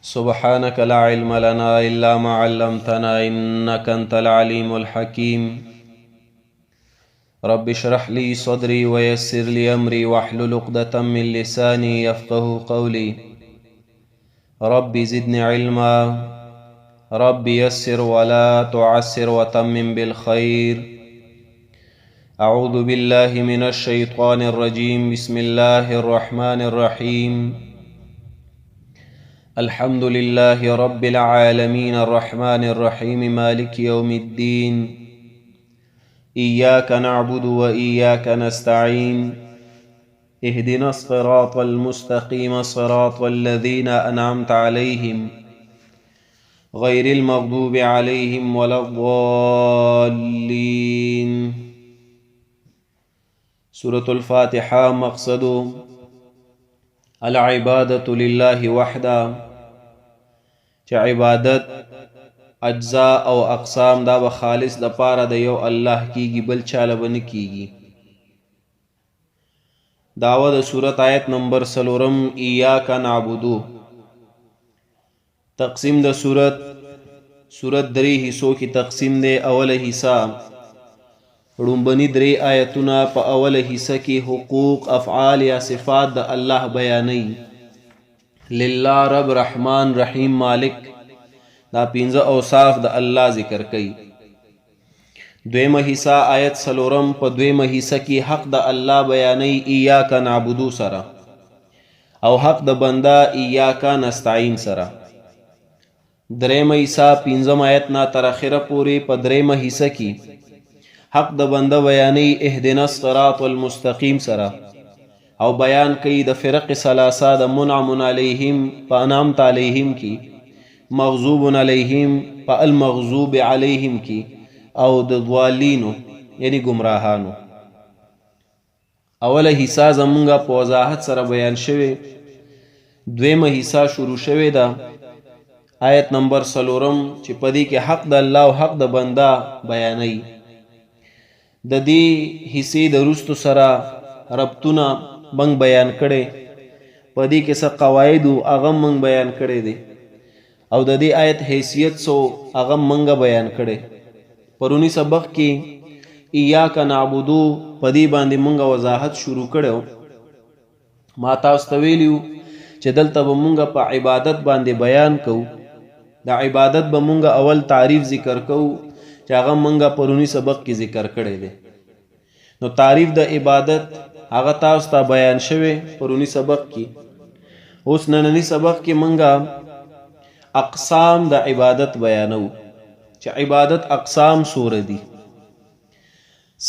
سبحانك لا علم لنا إلا ما علمتنا إنك أنت العليم الحكيم رب اشرح لي صدري ويسر لي أمري واحلل عقدة من لساني يفقه قولي رب زدني علما رب يسر ولا تعسر وتمم بالخير أعوذ بالله من الشيطان الرجيم بسم الله الرحمن الرحيم الحمد لله رب العالمين الرحمن الرحيم مالك يوم الدين إياك نعبد وإياك نستعين اهدنا الصراط المستقيم صراط الذين أنعمت عليهم غير المغضوب عليهم ولا الضالين. سورة الفاتحة مقصد العبادة لله وحده، چې عبادت اجزاء او اقسام دا به خالص د پاره د یو الله کیږي، بل چاله به نه کیږي. داوه د سورت آیت نمبر 4 ایاک نعبدو. تقسیم د سورت 3 حصوں کی تقسیم دے. اوله حصہ رنبنی 3 آیتونه په اوله حصہ کې حقوق افعال یا صفات د الله بیانوي. لله رب رحمان رحیم مالک، دا 15 اوصاف د الله ذکر کوي. دویمه حصہ آیت 4 په دویمه حصہ کې حق د الله بیانوي ایاک نعبدو سره، او حق د بنده ایاک نستعین سره. دریمه حصہ 15 آیت نه تر اخره پورې په دریمه حصہ کې حق د بنده بیانوي اهدنا الصراط المستقیم سره، او بیان کوي د فرق ثلاثه د منعم علیهم په انعمت علیهم کی، مغضوب علیهم په المغضوب علیهم کی، او د ضالینو یعنی گمراهانو. اوله حصہ زمونږه په وضاحت سره بیان شوی. دویمه حصہ شروع شوی ده آیت نمبر 4 چې پدې کې حق د الله او حق د بنده بیانوي. د دې حصے د رستو سره ربطونه منگ بیان کړي، پدې کې څه قواعد هغه منگ بیان کړي دي، او د دې آیت حیثیت سو هغه منگ بیان کړي. پرونی سبق کې ایاک نعبدو پدې باندې منگ وضاحت شروع کړو. ما تاسو ته ویلو چې دلته به منگ په عبادت باندې بیان کوو. د عبادت به منگ اول تعریف ذکر کوو چې هغه منگ پرونی سبق کې ذکر کړي دي. نو تعریف د عبادت هغه تاسو ته بیان شوی پرونی سبق کې. اوس نننی سبق کې منګه اقسام د عبادت بیانو چې عبادت اقسام سور دي.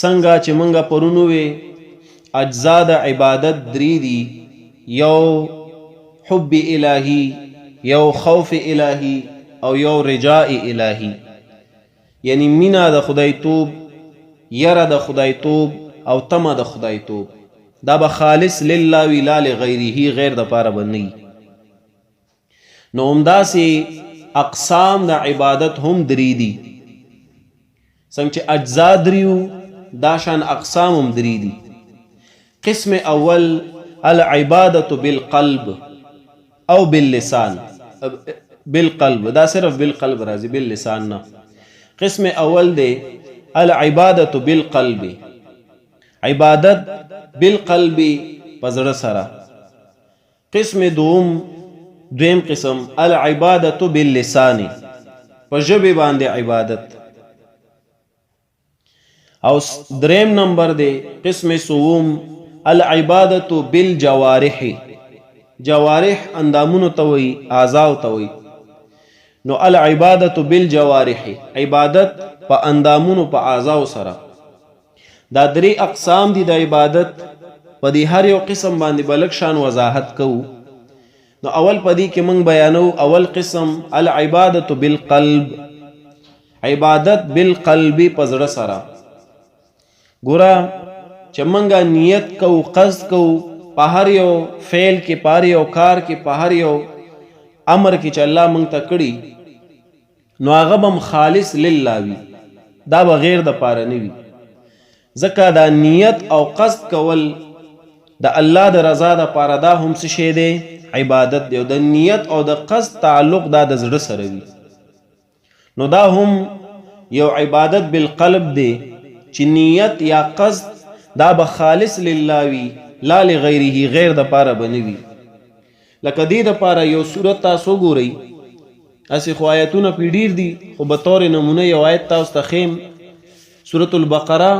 څنګه چې منګه پرونو وی اجزا د عبادت 3 دي، یو حب الهی، یو خوف الهی، او یو رجاء الهی. یعنی مینا د خدای توب، یره د خدای توب، او تمه د خدای توب. دا به خالص لله وی لا لغیره، غیر د پاره بنی. نو همداسې اقسام د عبادت هم 3 دي. څنګه چې اجزا 3 دا شان اقسام هم 3 دي. قسم اول العبادة بالقلب او باللسان. بالقلب دا صرف بالقلب راځي، باللسان نه. قسم اول دی العبادة بالقلب، عبادت بالقلب پزړه سره. قسم دویم قسم العبادة باللسان، په ژبه باندې عبادت. او دریم نمبر دی قسم سوم العبادة بالجوارح. جوارح اندامونو ته وي، اعضاء ته وي. نو العبادة بالجوارح، عبادت په اندامونو په اعضاء سره. دا 3 اقسام دي د عبادت. په دې هر یو قسم باندې بلک شان وضاحت کوو. نو اول پدې کې موږ بیانو اول قسم العبادة بالقلب، عبادت بالقلب پزړه سره. ګوره چې موږ نیت کوو، قصد کوو په هر یو فعل کې، په هر یو کار کې، په هر یو امر کې چې الله موږ ته کړي، نو هغه به خالص لله وي، دا به غیر د پاره نه وي. ځکه دا نیت او قصد کول د الله د رضا د پاره دا هم څه شی دی؟ عبادت دی. او د نیت او د قصد تعلق دا د زړه سره وي نو دا هم یو عبادت بالقلب دی چې نیت یا قصد دا به خالص لله وي لا لغیره، غیر د پاره به نه وي. لکه دې د پاره یو صورت تاسو ګورئ، اسی خو آیتونه پی ډیر دي خو به طور نمونه یو آیت تاسو ته ښیم. سورة البقره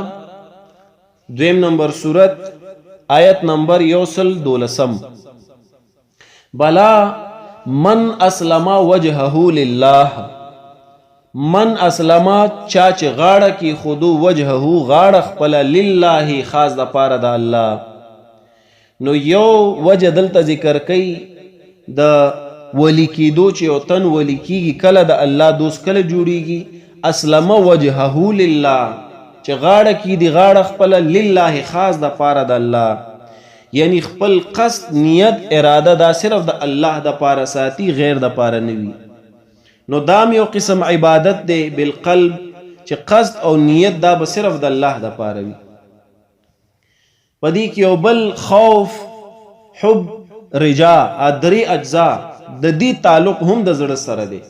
2 نمبر سورت آیت نمبر 112. بلا من اسلم وجهه لله، من اسلم چا چې غاړه کې خودو وجهه غاړه خپل لله خاص د پاره د الله. نو یو وجه دلته ذکر کوي د ولی کېدو چې یو تن ولی کېږي کله د الله دوست کله جوړیږي. اسلم وجهه لله چې غاړه کې دی غاړه خپل لله خاص د پاره د الله، یعنی خپل قصد نیت اراده دا صرف د الله د پاره ساتي غیر د پاره نه وي. نو دام یو قسم عبادت دی بالقلب چې قصد او نیت دا به صرف د الله د پاره وي. پدې کې یو بل خوف، حب، رجا، درې اجزا د دې تعلق هم د زړه سره دی.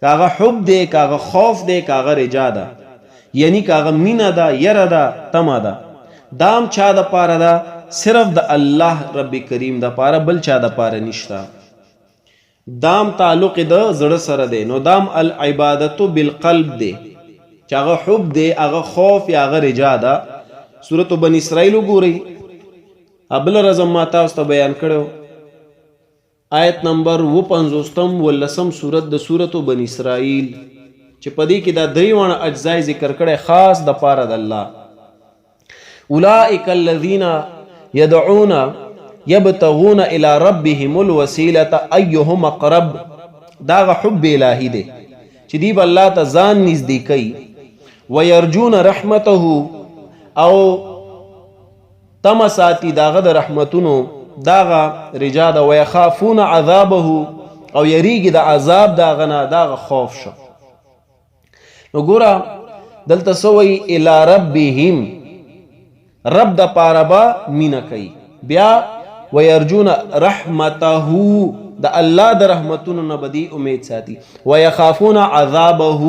کاغه حب دی، کاغه خوف دی، کاغه رجا ده، یعنی کاغه مینا ده، یره ده، تمه ده. دام چا د پاره ده؟ صرف د الله رب کریم د پاره، بل چا د پاره نشتا. دام تعلق د زړه سره دی. نو دام العبادت بالقلب دی چې هغه حب دی، هغه خوف یا هغه رجا ده. سورۃ بنی اسرائیل وګورئ، ابل رزم ما تاسو ته بیان کړو، آیت نمبر 55 سورت د سورۃ بنی اسرائیل چې پدې کې دا دریوانه اجزای ذکر کړي خاص د پاره د الله. اولئک الذین يدعون يبتغون الى ربهم الوسيله ايهم اقرب. دا حب الهی دی چې دی الله ته ځان نږدې کوي. ويرجون رحمته او تمساتی داغه د رحمتونو، داغه رجا ده. ويخافون عذابه او یریږي د عذاب داغه نه، داغه خوف شو. نو ګوره دلته سوی الى ربهم، رب د پاره با مینا کوي. بیا ويرجون رحمته، د الله د رحمتونو نه بدی امید ساتي. ويخافون عذابه،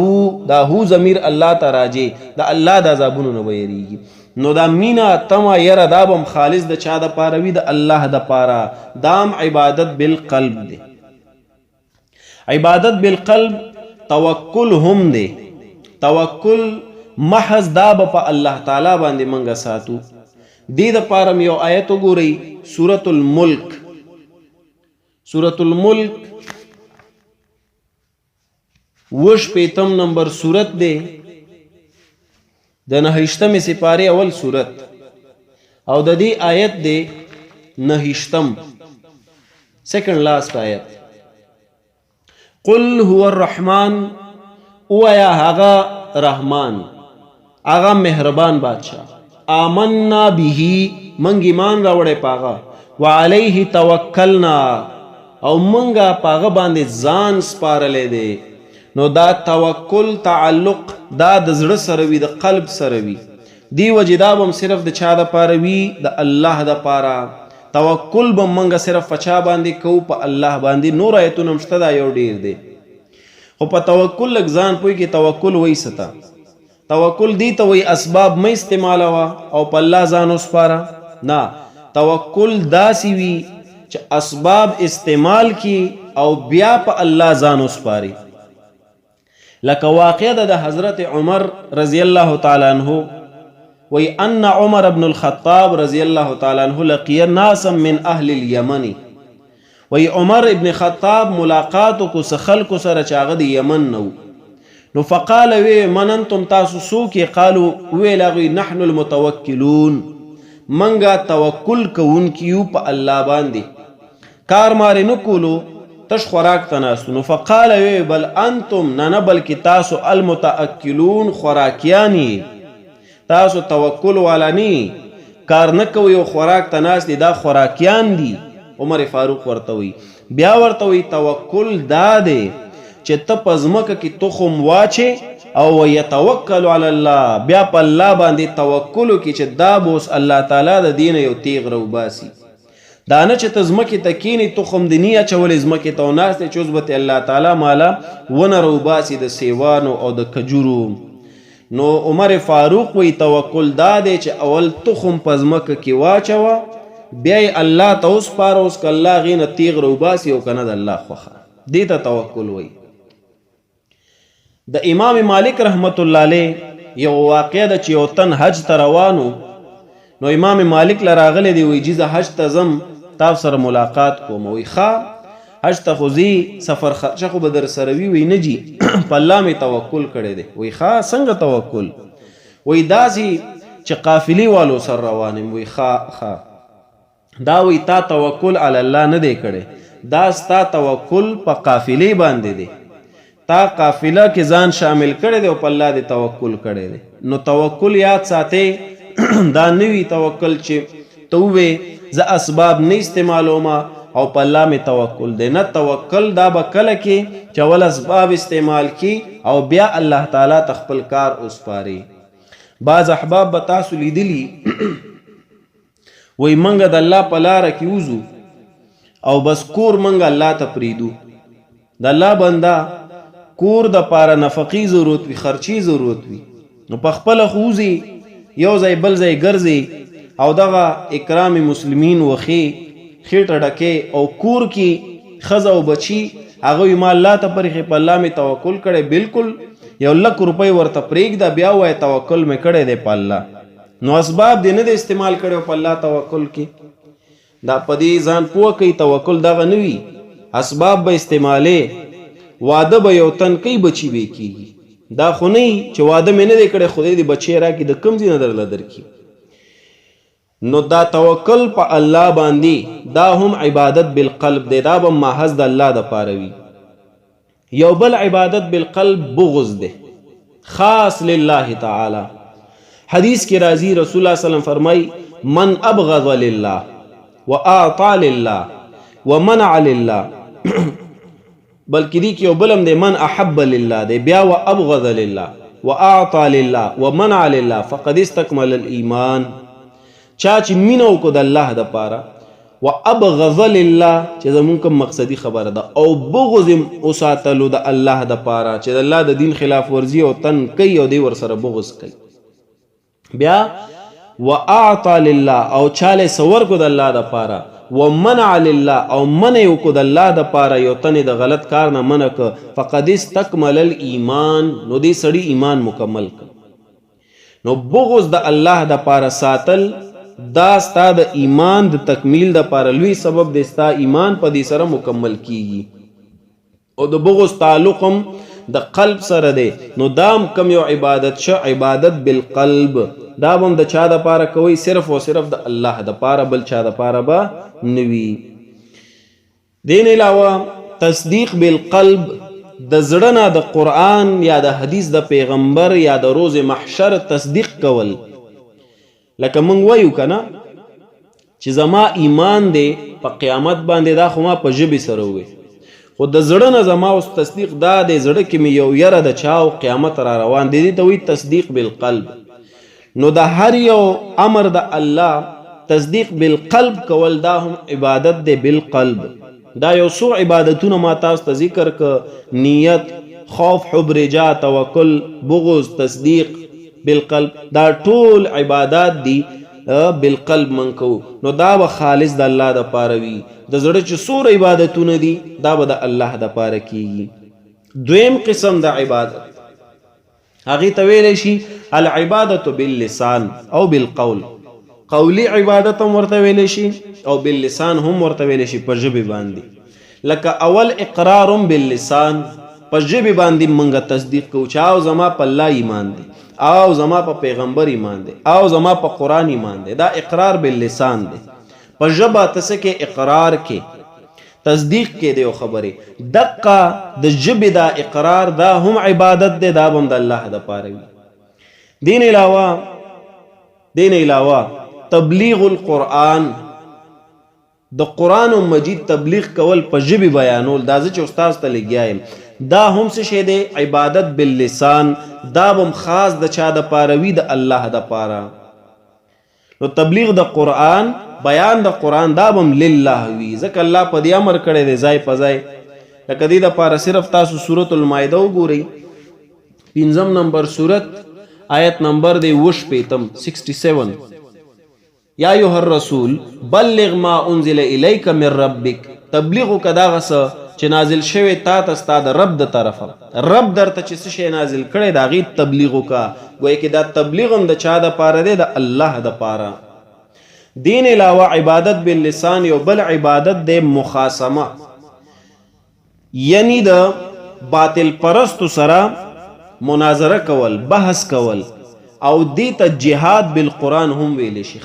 دا هو ضمیر الله ته راځي، د الله د عذابونو نه ویریږي. نو دا مینا تما یره دا بم خالص د چا د پاره وي؟ د الله د پاره. دام عبادت بالقلب دی. عبادت بالقلب توکل هم دی. توکل محض دا په الله تعالی باندې منګه ساتو. دې د پاره یو آیت وګورئ، سورۃ الملک. سورۃ الملک 28 نمبر سورت دی، د 9 سپاره اول سورت، او د دې آیت دی 9 سیکنڈ لاسٹ آیت. قل هو الرحمن، او یا هغه رحمان، هغه مهربان بادشاہ. آمنا به، منگ ایمان راوړی پاغه. وعلیه توکلنا، او منگا پاغه باندې ځان سپارلې دی. نو دا توکل تعلق دا د زړه سره وي، د قلب سره وي. دی وجدا بم صرف د چا د پاره وي؟ د الله د پاره. توکل بم منګه صرف پچا باندې کو؟ په الله باندې. نور آیتونه مشته دا یو ډیر دی، خو په توکل لږ ځان پوي کې توکل وای ستا. توکل دی ته وای اسباب مې استعمالوا او په الله ځان وسپاره نه. توکل داسي وي چې اسباب استعمال کی او بیا په الله ځان وسپاري. لکه واقعه د حضرت عمر رضی الله تعالی عنہ، وی ان عمر ابن الخطاب رضی الله تعالی عنہ لقی ناسا من اهل اليمن. وی عمر ابن خطاب ملاقات کو خلق سره چاغه د یمن نو. نو فقال وی من انتم تاسو سوکي؟ قالوا وی لغوی نحن المتوکلون، منګه توکل کوونکیو په الله باندې، کار مارې نه کولو، تش خوراک تناستو. نو فقال وی بل انتم، نه بلکې تاسو المتاکلون، خوراکیانی، تاسو توکل والا نی، کار نه کوي او خوراک تناست دي، دا خوراکیان دي. عمر فاروق ورته وی. بیا ورته وی توکل دا دی چې ته په ځمکه کې تخم واچې او یتوکل علی الله، بیا په الله باندې توکل وکړي چې دا به اوس الله تعالی د دین یو تیغ راوباسي. دا نه چې ته ځمکې ته کینې تخم دې نه اچولې ځمکې ته وناستې چې اوس به الله تعالی مالا ونه راوباسي د سیوانو او د کجورو. نو عمر فاروق وی توکل دا دی چې اول تخم په ځمکه کې واچوه، بیا یې الله ته وسپاره، اوس که الله هغې نه تیغ راوباسي او که نه د الله خوښه، دې ته توکل وی. د امام مالک رحمت الله علیه یو واقع ده چې یو تن حج ته روانو، نو امام مالک لراغلی دی، وی جیزه حج ته ځم تاسو سره ملاقات کوم. وی ښه حج ته خو ځي، سفر خرچه خو به در سره وي. وی نه جي په الله مې توکل کړی دی. وی ښه څنګه توکل؟ وی داسې چې قافلې والو سره روان یم. وی ښه دا وی تا توکل علی الله نه دی کړی، دا ستا توکل په قافلې باندې دی، تا قافله کې ځان شامل کړی دی او په الله دې توکل کړی دی. نو توکل یاد ساتئ، دا نوی توکل چې ته ووې زه اسباب نه استعمالوم او په الله مې توکل دی. نه، توکل دا به کله کې چې اول اسباب استعمال کی او بیا الله تعالی ته خپل کار وسپاري. بعض احباب به تاسو لیدلي وی منګه د الله په لاره کې وځو او بس کور منګه الله ته پریدو. د الله بنده کور د پاره نفقی ضرورت وي، خرچی ضرورت وي، نو په خپله خو وځي یو ځای بل ځای ګرځي او دغه اکرام مسلمین وخی خیټه ډکې او کور کې ښځه او بچي هغوی ما الله ته پرېښې، په الله مې توکل کړی، بالکل 1,00,000 روپۍ ورته پرېږده، بیا وایه توکل مې کړی دی په الله. نو اسباب دې نه دی استعمال کړی په الله توکل کې. دا په دې ځان پوه کوي توکل دغه نه وي، اسباب به استعمالې، واده به یو تن کوي بچي به کېږي. دا خو نه چې واده مې نه دی کړی خدای دې بچی راکړي، د کوم ځای نه درله درکړي. نو دا توکل په الله باندې دا هم عبادت بالقلب دی، دا به محض د الله دپاره وي. یو بل عبادت بالقلب بغض دی، خاص لله تعالی. حدیث کې راځي رسول الله صلی الله علیه وسلم فرمای من ابغض لله واعطى لله ومنع لله بلکې دی کې یو بلم دی من احب لله دی، بیا وابغض لله واعطى لله ومنع لله فقد استكمل الايمان. چا چې مینه وکړو د الله دپاره، وابغض لله چې زمونږ کوم مقصدي خبره ده، او بغض وساتلو د الله دپاره چې د الله د دین خلاف ورزي او تن کوي او دی ورسره بغض کوي. بیا واعطى لله او چاله سور کو د الله دپاره، ومنع لله او منع وکړو د الله دپاره، یو تن د غلط کار نه منع که، فقد استکمل الایمان نو دې سړي ایمان مکمل که. نو بغض د الله دپاره ساتل دا ستا د ایمان د تکمیل دپاره لوی سبب دی، ستا ایمان په دې سره مکمل کیږي. او د بغض تعلق هم د قلب سره دی. نو دام کم یو عبادت شه عبادت بالقلب، دا به هم د چا دپاره کوئ صرف او صرف د الله دپاره، بل چا دپاره به نه وي. دین علاوه تصدیق بالقلب د زړه نه د قرآن یا د حدیث د پیغمبر یا د روز محشر تصدیق کول. لکه مونږ وایو که نه چې زما ایمان دی په قیامت باندې، دا خو ما په ژبې سره ووی، خو د زړه نه زما اوس تصدیق دا دی، زړه کې مې یو یره د چا او قیامت را روان دی، دې ته وایي تصدیق بالقلب. نو د هر یو امر د الله تصدیق بالقلب کول دا هم عبادت دی بالقلب. دا یو څو عبادتونه ما تاسو ته ذکر که، نیت، خوف، حب، رجا، توکل، بغض، تصدیق بالقلب، دا ټول عبادات دی بالقلب من کو. نو دا به خالص د الله دپاره وي. د زړه چې څومره عبادتونه دي دا به د الله دپاره کیږي. دویم قسم د عبادت هغې ته ویلی شي العبادة باللسان او بالقول. قولی عبادت هم ورته ویلی شي او باللسان هم ورته ویلی شي په ژبې باندې. لکه اول اقرارم باللسان، په ژبې باندې منګه تصدیق کوو چې او زما په الله ایمان دی، او زما په پیغمبر ایمان دی، او زما په قرآن ایمان دی. دا اقرار باللسان دی. په ژبه ته څه کې اقرار کې تصدیق کې دی خبرې. دقه د ژبې دا اقرار دا هم عبادت دی، دا به هم د الله دپاره وي. دین علاوه تبلیغ القرآن، د قرآن مجید تبلیغ کول، په ژبې بیانول. دا زه چې استاذ ته لګیا یم، دا هم څه شی دی؟ عبادت باللسان. دا بم خاص د چا د پاره وي؟ د الله د پاره. نو تبلیغ د قرآن، بیان د قرآن دا بم لله وي، ځکه الله په دې امر کړی دی ځای په ځای. لکه دې دپاره صرف تاسو سورة المائده وګورئ، 5 نمبر سورت آیت نمبر دی 67. یا ایها الرسول بلغ ما انزل الیک من ربک، تبلیغ وکړه دا هغه څه چې نازل شوی تا ته ستا د رب د طرفه. رب درته چې څه شی نازل کړی د هغې تبلیغ وکړه. ګویا کې دا تبلیغ هم د چا دپاره دی؟ د الله دپاره. دین علاوه عبادت باللسان یو بل عبادت دی مخاصمه، یعنی د باطل پرستو سره مناظره کول، بحث کول، او دې ته جهاد بالقرآن هم ویلی شي.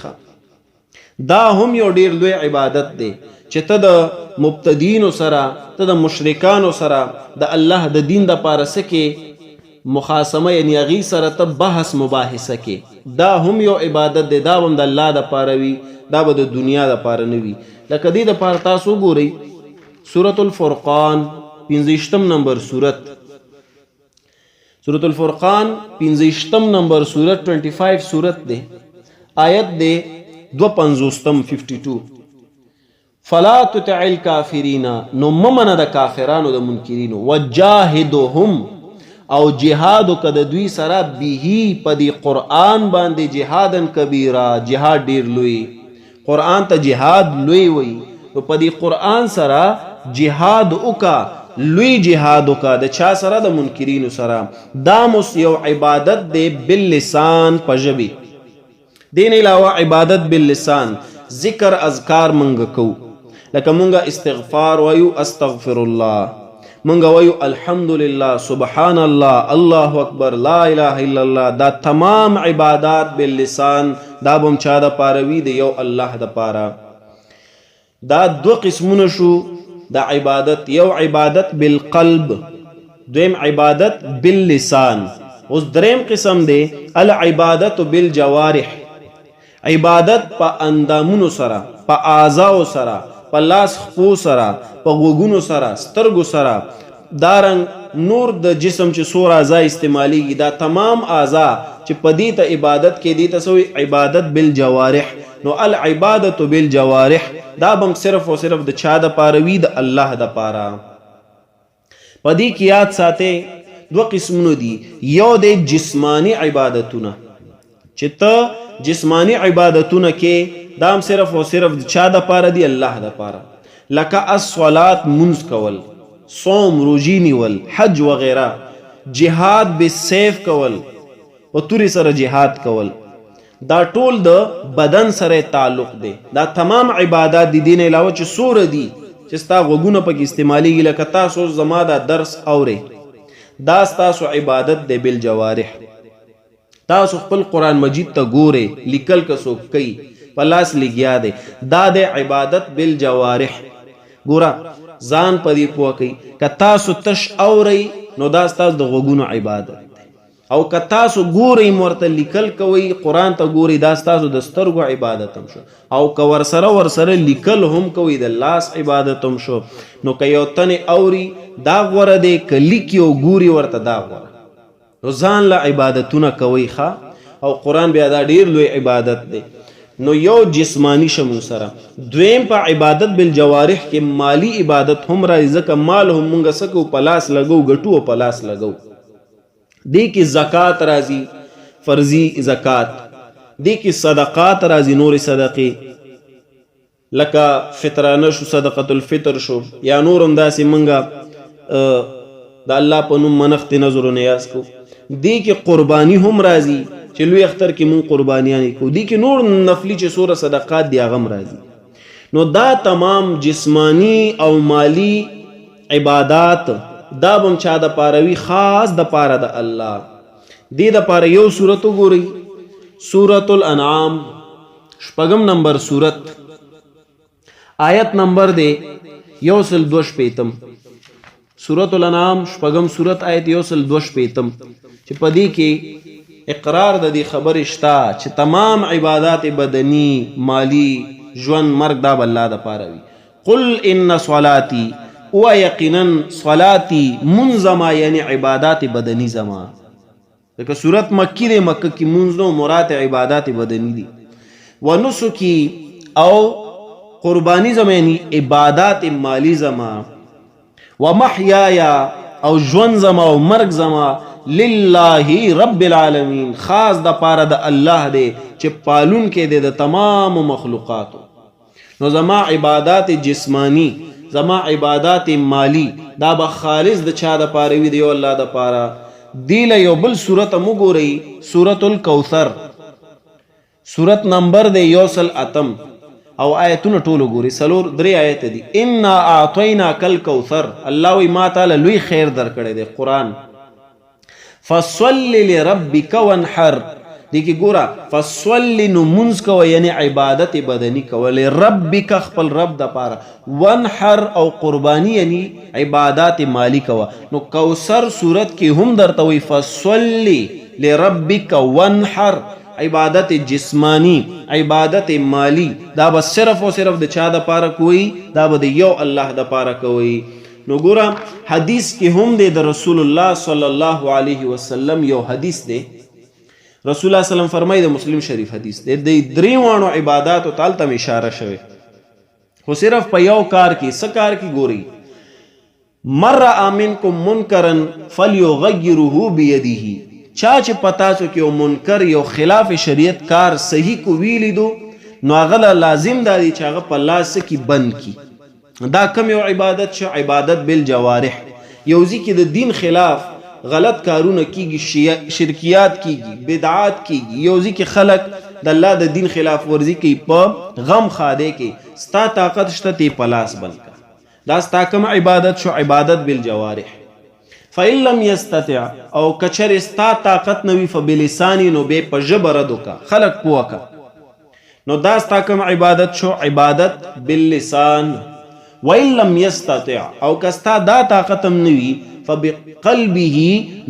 دا هم یو ډیر لوی عبادت دی چې ته د مبتدینو سره، ته د مشرکانو سره د الله د دین د پاره سکه مخاصمه، یعنی هغې سره ته بحث مباحثه کې. دا هم یو عبادت دی، دا هم د الله د پاره وي، دا به د دنیا د پاره نه وي. لکه دې د پاره تاسو وګورئ سورة الفرقان 15 نمبر سورت، سورة الفرقان 15 نمبر سورت 25 سورت دی، آیت دی 52. فلا تطع الکافرین، نو ممنه د کافرانو د منکرینو، وجاهدهم، او جهاد وکړه د دوی سره، به په دې قرآن باندې جهادن کبیره، جهاد ډیر لوی. قرآن ته جهاد لوی وی، نو په دې قرآن سره جهاد وکړه، لوی جهاد وکړه. د چا سره؟ د منکرینو سره. دا مس یو عبادت دی باللسان، په ژبې. دین علاوه عبادت باللسان، ذکر اذکار منګه کو، لکه مونږه استغفار وایو، استغفر الله، مونږه وایو الحمدلله، سبحان الله، الله اکبر، لا اله الا الله. دا تمام عبادات باللسان، دا بم چا د پاره وي؟ د یو الله د پاره. دا دو قسمونه شو د عبادت، یو عبادت بالقلب، دویم عبادت باللسان. اوس دریم قسم دی العبادت بالجوارح، عبادت په اندامونو سره، په اعضاو سره، په لاس خپو سره، په غوږونو سره، سترګو سره، دارنګ نور د جسم چې څور اعضا استعمالیږي، دا تمام اعضا چې په دې ته عبادت کې دي ته سوی عبادت بالجوارح. نو العبادت بالجوارح دا بم صرف او صرف د چا د پاره وي؟ د الله د پاره. په دې کې یاد ساته دو قسمونه دي، یو د جسمانی عبادتونه چې ته جسمانی عبادتونه کې دام صرف او صرف چا د پاره دی؟ الله د پاره. لکه الصلات، منځ کول، صوم، روزی نیول، حج وغیرہ، جهاد بالسیف کول، او توري سره جهاد کول، دا ټول د بدن سره تعلق دی. دا تمام عبادت دی. دین علاوه چې سور دی چې ستا غوږونه پکې استعمالیږي، لکه تاسو زما دا درس اورئ، دا ستاسو عبادت دی بالجوارح. تاسو خپل قرآن مجید ته ګورئ، لیکل که څوک کوي، په لاس لګیا دی، دا د عبادت بالجوارح. ګوره ځان په دې پوه کوئ، که تاسو تش اورئ نو دا ستاسو د غوږونو عبادت دی، او که تاسو ګورئ ورته لیکل کوئ، قرآن ته ګورئ، دا ستاسو د سترګو عبادت هم شو. او که ورسره لیکل هم کوئ، د لاس عبادت هم شو. نو که یو تنې اوري دا غوره دی، که لیکي او ګوري ورته دا غوره. نو ځان له عبادتونه کوئ ښه، او قرآن بیا دا ډیر لوی عبادت دی. نو یو جسمانی شمون سره، دویم په عبادت بالجوارح کې مالی عبادت هم راځي، ځکه مال هم مونږ سکو په لاس لګو، ګټو په لاس لګو. دې کې زکات راځي، فرضي زکات، دې کې صدقات راځي، نور صدقې، لکه فطرانه شو، صدقه الفطر شو، یا نور هم داسې مونږه د الله په نوم منښت نظر و نیاز کو. دې کې قربانی هم راځي چې لوی اختر کې مون قربانیانی کو. دې کې نور نفلی چې سوره صدقات دی هغه هم راځي. نو دا تمام جسمانی او مالی عبادات دا بم چا د پاره وي؟ خاص د پاره د الله. دې د پاره یو سورت وګورئ، سورة الانعام 6 نمبر سورت، آیت نمبر دی 162. سورة الانعام 6 سورت، آیت 162، چې په دې کې اقرار د دې خبرې شته چې تمام عبادات بدنی، مالی، ژوند، مرګ دا به الله د پاره وي. قل ان صلاتي، او یقینا صلاتی منزما یعنی عبادات بدنی زما. دغه صورت مکی دی، مکه کی منځ نو مراد عبادات بدنی دی. و نسکی او قربانی زما یعنی عبادات مالی زما. و محیایا او ژوند زما او مرګ زما لله رب العالمین خاص د پاره د الله دی چې پالون کې دی د تمام مخلوقاتو. نو زما عبادات جسمانی زما عبادات مالی دا به خالص د چا د پاره وي، دی الله د پاره. دی له یو بل سورت مو ګورئ، سورت الکوثر سورت نمبر دی 108 او آیتونه ټولو ګوري، 3 آیت دي. انا اعطیناک الکوثر، الله وی ما تعالی لوی خیر درکړی دی قرآن. فصل لربک وانحر، دی کی ګورا فصل نو منز کو یعنی عبادت بدنی کو، لربک خپل رب د پاره، وانحر او قربانی یعنی عبادات مالی کو. نو کوثر صورت کی هم درته وی فصل لربک وانحر، عبادت جسمانی عبادت مالی دا بس صرف او صرف د چا د پاره کوي، دا به د یو الله د پاره کوي. نو ګورا حدیث کې هم دی د رسول الله صلی الله علیه وسلم یو حدیث دی. رسول الله صلی الله علیه وسلم فرمایي، د مسلم شریف حدیث دی، د دریوانو عبادت او تعالی ته اشاره شوی، خو صرف په یو کار کې سکار کې ګوري. مر امنکم منکرا فلیغیره بیده، چا چې پتا څو کې یو منکر یو خلاف شریعت کار صحیح کو ویلی دو، نو هغه لازم دی چې هغه په لاس کې بند کی. دا کم یو عبادت شو، عبادت بالجوارح. یوزی کې د دین خلاف غلط کارونه کیږي، شرکیات کیږي، بدعات کیږي، یوزی کې خلق د الله د دین خلاف ورزي کوي، په غم خاده کې ستا طاقت شته تی پلاس بند کا. دا ستا کم عبادت شو، عبادت بالجوارح. فإن لم يستطع او کچر ستا طاقت نوی فبلسانی، نو به په ژبه ردو کا، خلق پوکا. نو دا ستا کم عبادت شو، عبادت باللسان. وإن لم يستطع او کستا دا طاقتم نوی فبقلبه،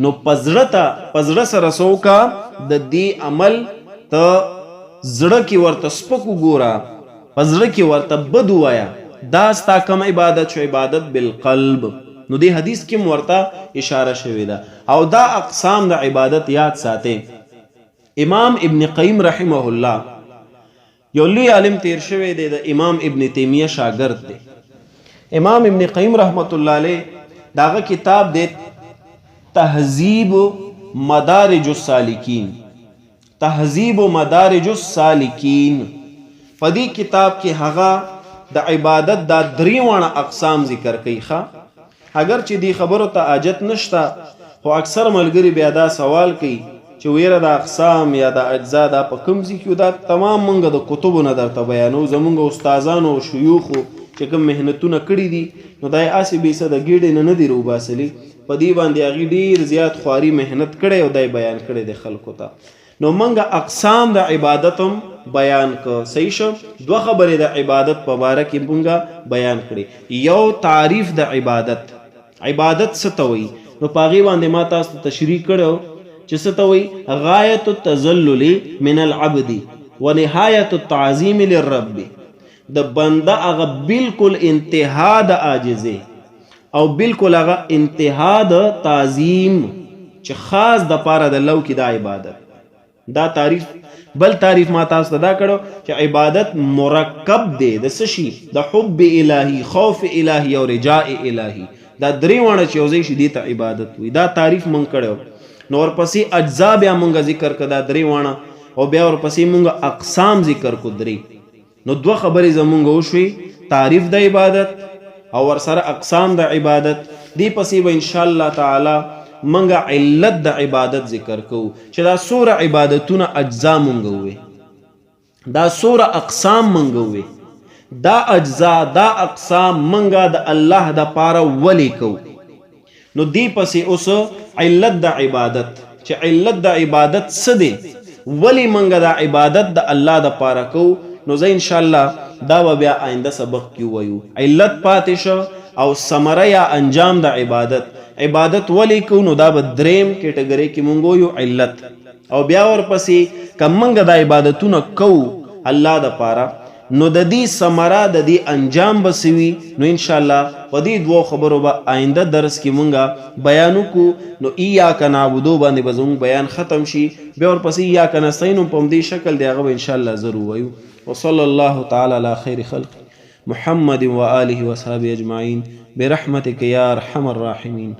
نو پزړه سره سوکا د دې عمل ته زړه کې ورته سپکو ګورا، پزړه کې ورته بد وایا، دا ستا کم عبادت شو، عبادت بالقلب. نو دی حدیث کې ورته اشاره شوی ده. او دا اقسام د عبادت یاد ساته. امام ابن قیم رحمه الله یو لوی عالم تیر شوی دی، د امام ابن تیمیه شاگرد دی. امام ابن قیم رحمت الله علیه داغه کتاب دی تهذیب مدارج السالکین، تهذیب مدارج السالکین. په دې کتاب کې هغه د عبادت دا دریوانه اقسام ذکر کوي. اگر چې دی خبرو ته حاجت نشته، خو اکثر ملګری بیا دا سوال کوي چې ویره د اقسام یا د اجزا دا په کوم ځای کې، دا تمام مونږ د کتبو نه درته بیانو، زمونږ استادانو او شيوخو چې کوم مهنتونه کړي دي، نو دا یې اسې بیسه د ګیډې نه دی روباسلی، په دې باندې هغې ډېر زیات خواري مهنت کړی او دا یې بیان کړی دی خلکو ته. نو مونږ اقسام د عبادت هم بیان که. صحیح شو، دوه خبرې د عبادت په باره کې مونږ بیان کړي. یو تعریف د عبادت، عبادت څه ته وایي، نو په هغې باندې ما تاسو ته تشریح کړی چې څه ته وایي. غایت التذلل من العبد ونهایت التعظیم للرب، د بنده هغه بالکل انتها د عاجزه او بالکل هغه انتها د تعظیم چې خاص د پاره د لو کې د عبادت. دا تعریف. بل تعریف ما تاسو ته دا کړو چې عبادت مرکب دی د څه شي، د حب الهی، خوف الهی او رجاء الهی. دا دریوانه چې یوځای شي دې ته عبادت وي. دا تعریف مونږ کړو. نو ورپسې اجزا بیا مونږ ذکر کړه، دا دریوانه، او بیا ورپسې مونږ اقسام ذکر کو درې. نو دوه خبرې زمونږ وشوي، تعریف د عبادت او ورسره اقسام د عبادت. دی پسې به ان شاء الله تعالی منګه علت د عبادت ذکر کوو چې دا سوره عبادتونه اجزا مونږ وي، دا سوره اقسام مونږ وي، دا اجزا دا اقسام منګه د الله د پاره ولی کوو. نو دی پسې اوس علت د عبادت، چې علت د عبادت څه دی، ولی منګه د عبادت د الله د پاره کوو. نو زه ان شاء الله دا بیا آینده سبق کې وایو. علت پاتې شو او ثمره یا انجام د عبادت. عبادت ولی کو، نو دا به دریم کیټګری کې مونږ وایو علت. او بیا ورپسې که مونږ د عبادتونه کوو الله د پاره، نو د دې ثمره د دې انجام به څه وي. نو انشاءالله په دې دوو خبرو به آینده درس کې مونږ بیان وکړو. نو ایاک نعبدو باندې به زموږ بیان ختم شي، بیا ورپسې ایاک نستعین هم په همدې شکل دی، هغه به انشاءالله زه ووایو. وصلی الله تعالی علی خیر خلق محمد و آله و صحبه اجمعین برحمتک یا ارحم الراحمین.